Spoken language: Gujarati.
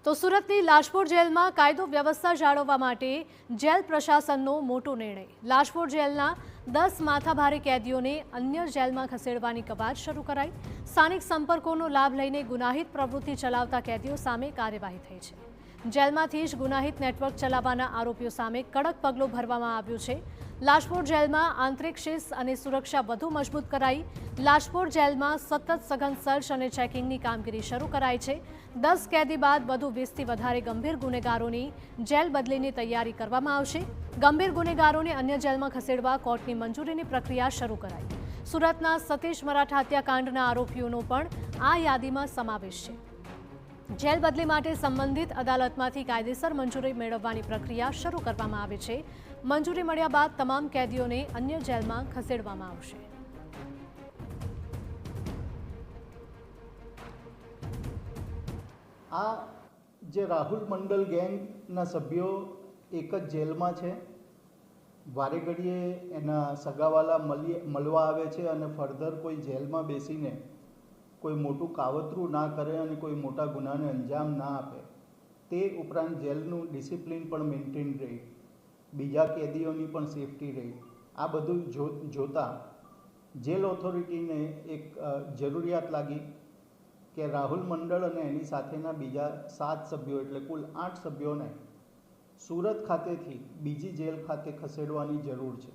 તો સુરતની લાજપોર જેલમાં કાયદો વ્યવસ્થા જાળવવા માટે જેલ પ્રશાસનનો મોટો નિર્ણય। લાજપોર જેલના 10 માથાભારે કેદીઓને અન્ય જેલમાં ખસેડવાની કવાયત શરૂ કરાઈ। સ્થાનિક સંપર્કોનો લાભ લઈને ગુનાહિત પ્રવૃત્તિ ચલાવતા કેદીઓ સામે કાર્યવાહી થઈ છે। જેલમાંથી જ ગુનાહિત નેટવર્ક ચલાવવાના આરોપીઓ સામે કડક પગલું ભરવામાં આવ્યું છે। લાજપોર જેલમાં આંતરિક શિસ્ત અને સુરક્ષા વધુ મજબૂત કરાઈ। લાજપોર જેલમાં સતત સઘન સર્ચ અને ચેકિંગની કામગીરી શરૂ કરાઈ છે। 10 કેદી બાદ વધુ 20થી વધારે ગંભીર ગુનેગારોની જેલ બદલીની તૈયારી કરવામાં આવશે। ગંભીર ગુનેગારોને અન્ય જેલમાં ખસેડવા કોર્ટની મંજૂરીની પ્રક્રિયા શરૂ કરાઈ। સુરતના સતીશ મરાઠા હત્યાકાંડના આરોપીઓનો પણ આ યાદીમાં સમાવેશ છે। જેલ બદલી માટે સંબંધિત અદાલતમાંથી કાયદેસર મંજૂરી મેળવવાની પ્રક્રિયા શરૂ કરવામાં આવી છે। મંજૂરી મળ્યા બાદ તમામ કેદીઓને અન્ય જેલમાં ખસેડવામાં આવશે। આ જે રાહુલ મંડલ ગેંગના સભ્યો એક જ જેલમાં છે। વારે ઘડીએ એના સગાવાલા મળવા આવે છે અને ફર્ધર કોઈ જેલમાં બેસીને કોઈ મોટું કાવતરું ના કરે અને કોઈ મોટા ગુનાને અંજામ ના આપે। તે ઉપરાંત જેલનું ડિસિપ્લિન પણ મેન્ટેન રહે, બીજા કેદીઓની પણ સેફટી રહે। આ બધું જોતાં જેલ ઓથોરિટીને એક જરૂરિયાત લાગી કે રાહુલ મંડળ અને એની સાથેના બીજા 7 સભ્યો એટલે કુલ 8 સભ્યોને સુરત ખાતેથી બીજી જેલ ખાતે ખસેડવાની જરૂર છે।